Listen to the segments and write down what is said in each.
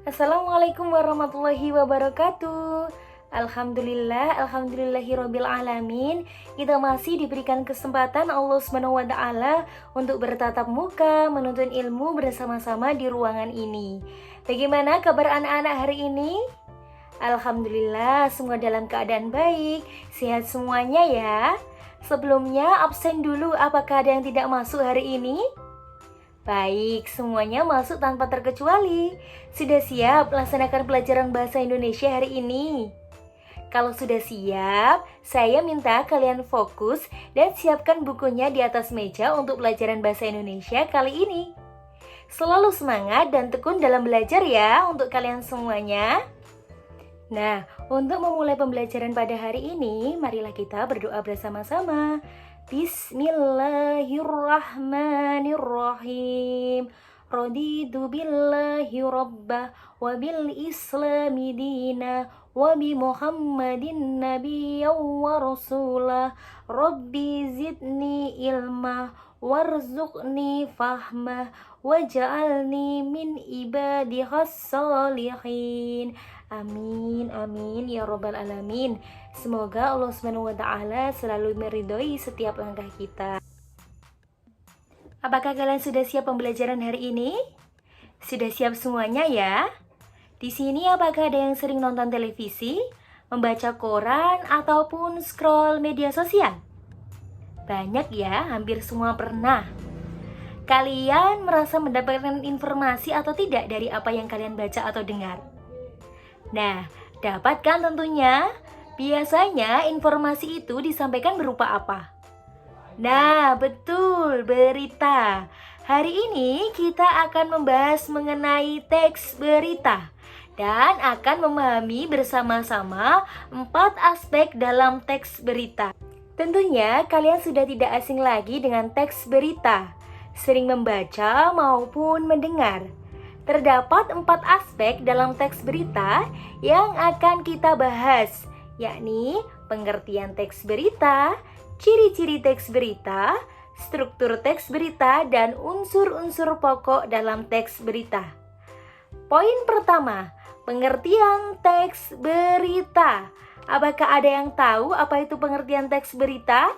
Assalamualaikum warahmatullahi wabarakatuh. Alhamdulillahirabbil alamin. Kita masih diberikan kesempatan Allah SWT untuk bertatap muka, menuntut ilmu bersama-sama di ruangan ini. Bagaimana kabar anak-anak hari ini? Alhamdulillah, semua dalam keadaan baik, sehat semuanya ya. Sebelumnya absen dulu, apakah ada yang tidak masuk hari ini? Baik, semuanya masuk tanpa terkecuali. Sudah siap laksanakan pelajaran bahasa Indonesia hari ini? Kalau sudah siap, saya minta kalian fokus dan siapkan bukunya di atas meja untuk pelajaran bahasa Indonesia kali ini. Selalu semangat dan tekun dalam belajar ya untuk kalian semuanya. Nah, untuk memulai pembelajaran pada hari ini, marilah kita berdoa bersama-sama. Bismillahirrahmanirrahim. Raditu billahi rabbah wa bil islami dina wa bi muhammadin nabiyyan wa rasulah. Rabbi zidni ilma warzuqni fahmah waj'alni min ibadihas salihin. Amin, amin ya robbal alamin. Semoga Allah SWT selalu meridhoi setiap langkah kita. Apakah kalian sudah siap pembelajaran hari ini? Sudah siap semuanya ya? Di sini apakah ada yang sering nonton televisi, membaca koran, ataupun scroll media sosial? Banyak ya, hampir semua pernah. Kalian merasa mendapatkan informasi atau tidak dari apa yang kalian baca atau dengar? Nah, dapatkan tentunya. Biasanya informasi itu disampaikan berupa apa? Nah, betul, berita. Hari ini kita akan membahas mengenai teks berita dan akan memahami bersama-sama 4 aspek dalam teks berita. Tentunya kalian sudah tidak asing lagi dengan teks berita, sering membaca maupun mendengar. Terdapat 4 aspek dalam teks berita yang akan kita bahas, yakni pengertian teks berita, ciri-ciri teks berita, struktur teks berita, dan unsur-unsur pokok dalam teks berita. Poin pertama, pengertian teks berita. Apakah ada yang tahu apa itu pengertian teks berita?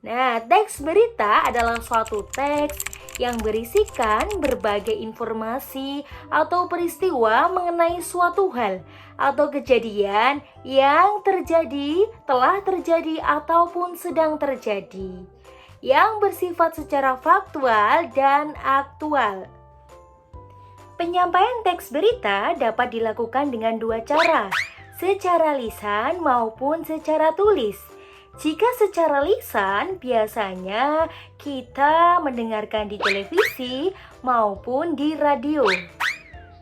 Nah, teks berita adalah suatu teks yang berisikan berbagai informasi atau peristiwa mengenai suatu hal atau kejadian yang terjadi, telah terjadi, ataupun sedang terjadi, yang bersifat secara faktual dan aktual. Penyampaian teks berita dapat dilakukan dengan 2 cara, secara lisan maupun secara tulis. Jika secara lisan, biasanya kita mendengarkan di televisi maupun di radio.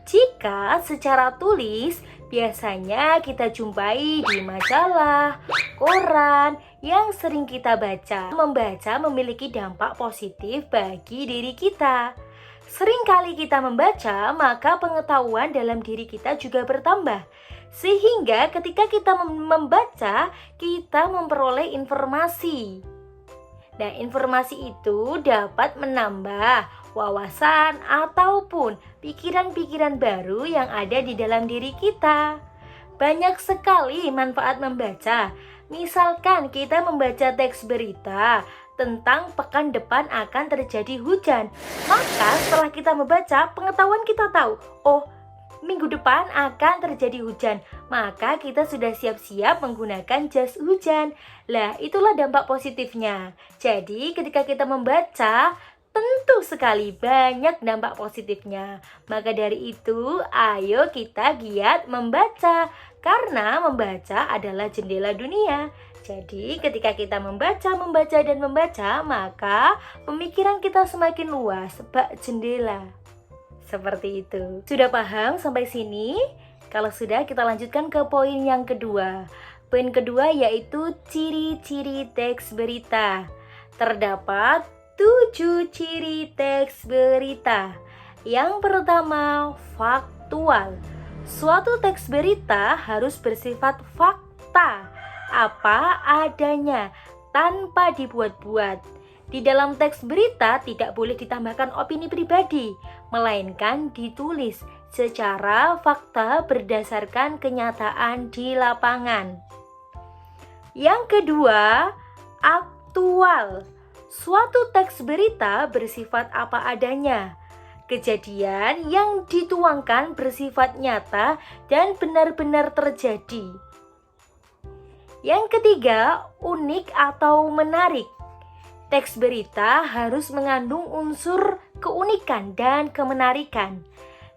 Jika secara tulis, biasanya kita jumpai di majalah, koran yang sering kita baca. Membaca memiliki dampak positif bagi diri kita. Seringkali kita membaca, maka pengetahuan dalam diri kita juga bertambah. Sehingga ketika kita membaca, kita memperoleh informasi. Nah, informasi itu dapat menambah wawasan ataupun pikiran-pikiran baru yang ada di dalam diri kita. Banyak sekali manfaat membaca. Misalkan kita membaca teks berita tentang pekan depan akan terjadi hujan. Maka setelah kita membaca, pengetahuan kita tahu, oh, minggu depan akan terjadi hujan, maka kita sudah siap-siap menggunakan jas hujan. Lah, itulah dampak positifnya. Jadi, ketika kita membaca, tentu sekali banyak dampak positifnya. Maka dari itu, ayo kita giat membaca, karena membaca adalah jendela dunia. Jadi, ketika kita membaca, maka pemikiran kita semakin luas, bak jendela. Seperti itu. Sudah paham sampai sini? Kalau sudah, kita lanjutkan ke poin yang kedua. Poin kedua yaitu ciri-ciri teks berita. Terdapat 7 ciri teks berita. Yang pertama, faktual. Suatu teks berita harus bersifat fakta, apa adanya, tanpa dibuat-buat. Di dalam teks berita tidak boleh ditambahkan opini pribadi, melainkan ditulis secara fakta berdasarkan kenyataan di lapangan. Yang kedua, aktual. Suatu teks berita bersifat apa adanya. Kejadian yang dituangkan bersifat nyata dan benar-benar terjadi. Yang ketiga, unik atau menarik. Teks berita harus mengandung unsur keunikan dan kemenarikan.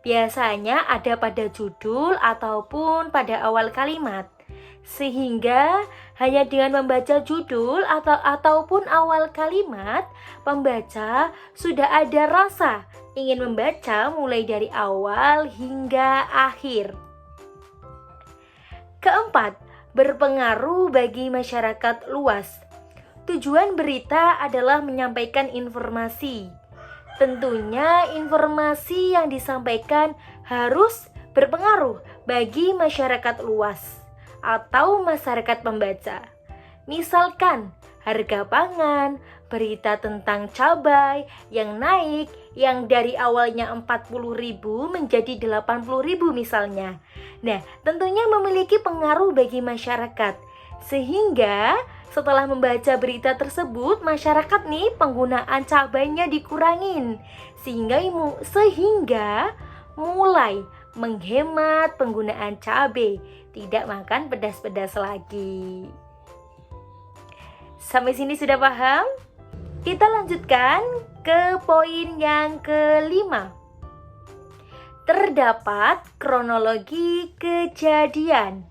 Biasanya ada pada judul ataupun pada awal kalimat. Sehingga hanya dengan membaca judul ataupun awal kalimat, pembaca sudah ada rasa ingin membaca mulai dari awal hingga akhir. Keempat, berpengaruh bagi masyarakat luas. Tujuan berita adalah menyampaikan informasi. Tentunya informasi yang disampaikan harus berpengaruh bagi masyarakat luas atau masyarakat pembaca. Misalkan harga pangan, berita tentang cabai yang naik yang dari awalnya 40.000 menjadi 80.000 misalnya. Nah, tentunya memiliki pengaruh bagi masyarakat. Sehingga setelah membaca berita tersebut, masyarakat nih penggunaan cabainya dikurangin. Sehingga mulai menghemat penggunaan cabai, tidak makan pedas-pedas lagi. Sampai sini sudah paham? Kita lanjutkan ke poin yang kelima. Terdapat kronologi kejadian.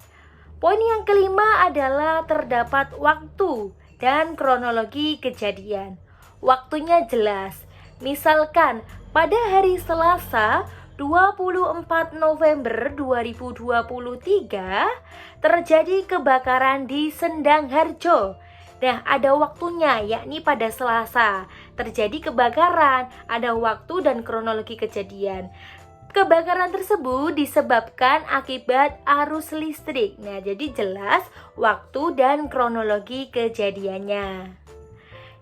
Poin yang kelima adalah terdapat waktu dan kronologi kejadian. Waktunya jelas. Misalkan pada hari Selasa 24 November 2023 terjadi kebakaran di Sendang Harjo. Nah, ada waktunya, yakni pada Selasa terjadi kebakaran, ada waktu dan kronologi kejadian. Kebakaran tersebut disebabkan akibat arus listrik. Nah, jadi jelas waktu dan kronologi kejadiannya.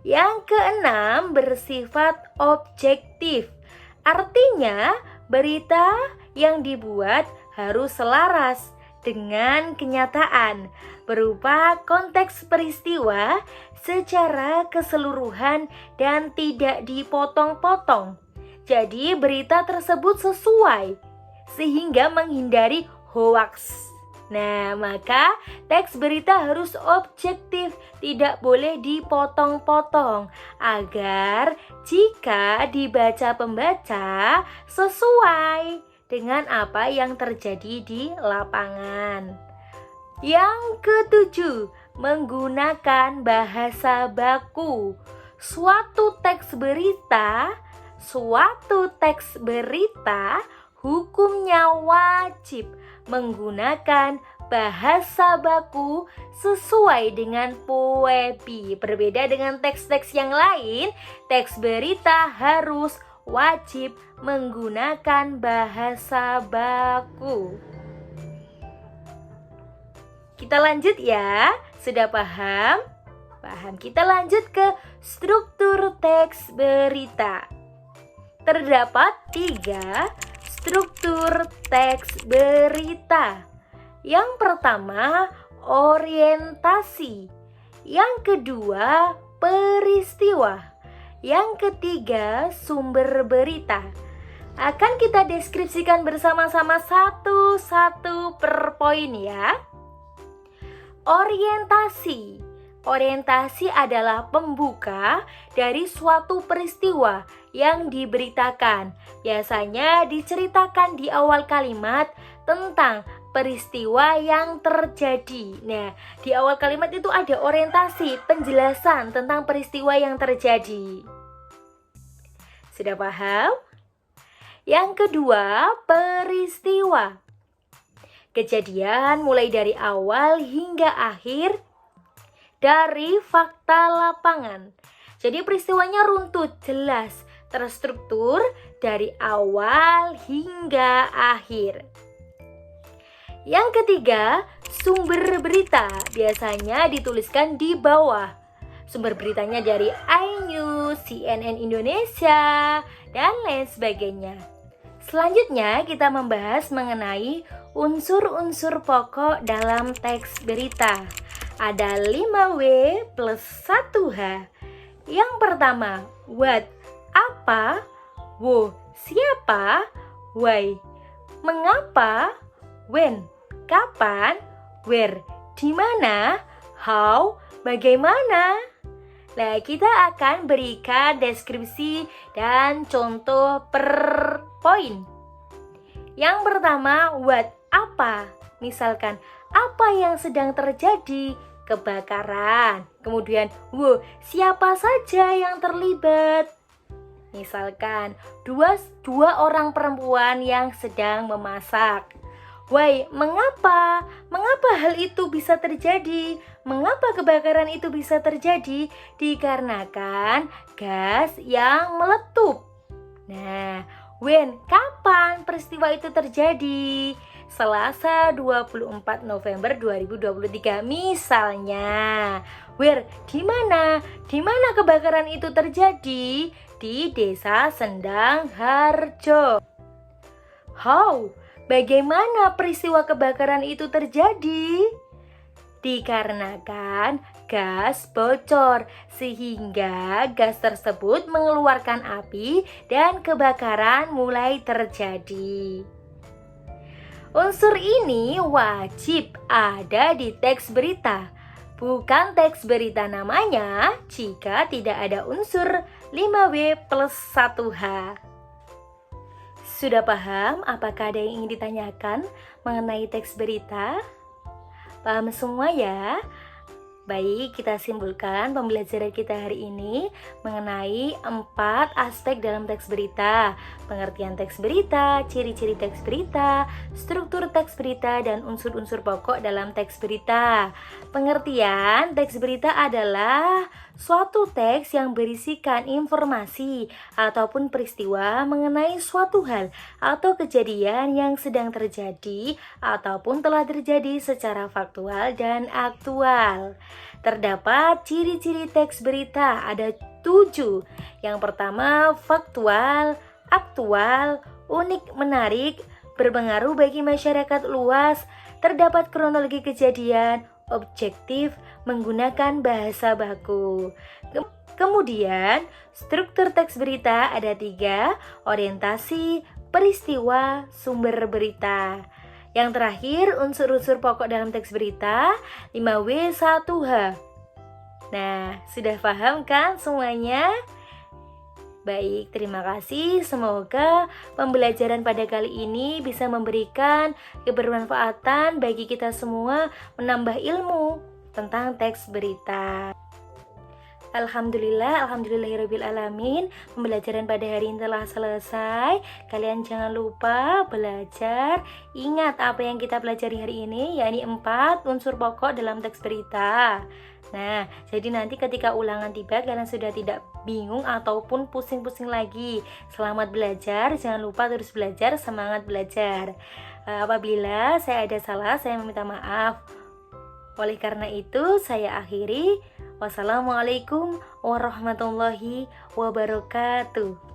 Yang keenam, bersifat objektif. Artinya, berita yang dibuat harus selaras dengan kenyataan, berupa konteks peristiwa secara keseluruhan dan tidak dipotong-potong. Jadi berita tersebut sesuai sehingga menghindari hoaks. Nah, maka teks berita harus objektif, tidak boleh dipotong-potong agar jika dibaca pembaca sesuai dengan apa yang terjadi di lapangan. Yang ketujuh, menggunakan bahasa baku. Suatu teks berita hukumnya wajib menggunakan bahasa baku sesuai dengan POEPI. Berbeda dengan teks-teks yang lain, teks berita harus wajib menggunakan bahasa baku. Kita lanjut ya, sudah paham? Paham, kita lanjut ke struktur teks berita. Terdapat 3 struktur teks berita. Yang pertama, orientasi. Yang kedua, peristiwa. Yang ketiga, sumber berita. Akan kita deskripsikan bersama-sama satu-satu per poin ya. Orientasi. Orientasi adalah pembuka dari suatu peristiwa yang diberitakan. Biasanya diceritakan di awal kalimat tentang peristiwa yang terjadi. Nah, di awal kalimat itu ada orientasi, penjelasan tentang peristiwa yang terjadi. Sudah paham? Yang kedua, peristiwa. Kejadian mulai dari awal hingga akhir dari fakta lapangan. Jadi peristiwanya runtut, jelas, terstruktur dari awal hingga akhir. Yang ketiga, sumber berita. Biasanya dituliskan di bawah. Sumber beritanya dari iNews, CNN Indonesia, dan lain sebagainya. Selanjutnya kita membahas mengenai unsur-unsur pokok dalam teks berita. Ada 5W plus 1H. Yang pertama, what, apa, wo, siapa, why, mengapa, when, kapan, where, di mana, how, bagaimana. Nah, kita akan berikan deskripsi dan contoh per poin. Yang pertama, what, apa. Misalkan, apa yang sedang terjadi? Kebakaran. Kemudian, wo, siapa saja yang terlibat? Misalkan, dua orang perempuan yang sedang memasak. Why, mengapa? Mengapa hal itu bisa terjadi? Mengapa kebakaran itu bisa terjadi? Dikarenakan gas yang meletup. Nah, when, kapan peristiwa itu terjadi? Selasa 24 November 2023 misalnya. Where, di mana? Di mana kebakaran itu terjadi? Di Desa Sendang Harjo. How, bagaimana peristiwa kebakaran itu terjadi? Dikarenakan gas bocor sehingga gas tersebut mengeluarkan api dan kebakaran mulai terjadi. Unsur ini wajib ada di teks berita. Bukan teks berita namanya jika tidak ada unsur 5W plus 1H. Sudah paham apakah ada yang ingin ditanyakan mengenai teks berita? Paham semua ya? Baik, kita simpulkan pembelajaran kita hari ini mengenai 4 aspek dalam teks berita. Pengertian teks berita, ciri-ciri teks berita, struktur teks berita, dan unsur-unsur pokok dalam teks berita. Pengertian teks berita adalah suatu teks yang berisikan informasi ataupun peristiwa mengenai suatu hal atau kejadian yang sedang terjadi ataupun telah terjadi secara faktual dan aktual. Terdapat ciri-ciri teks berita ada 7. Yang pertama, faktual, aktual, unik, menarik, berpengaruh bagi masyarakat luas, terdapat kronologi kejadian, objektif, menggunakan bahasa baku. Kemudian, struktur teks berita ada 3, orientasi, peristiwa, sumber berita. Yang terakhir, unsur-unsur pokok dalam teks berita 5W 1H. Nah, sudah paham kan semuanya? Baik, terima kasih. Semoga pembelajaran pada kali ini bisa memberikan kebermanfaatan bagi kita semua, menambah ilmu tentang teks berita. Alhamdulillahirabbil alamin. Pembelajaran pada hari ini telah selesai. Kalian jangan lupa belajar. Ingat apa yang kita pelajari hari ini, yakni 4 unsur pokok dalam teks berita. Nah, jadi nanti ketika ulangan tiba kalian sudah tidak bingung ataupun pusing-pusing lagi. Selamat belajar, jangan lupa terus belajar, semangat belajar. Apabila saya ada salah, saya meminta maaf. Oleh karena itu, saya akhiri. Wassalamualaikum warahmatullahi wabarakatuh.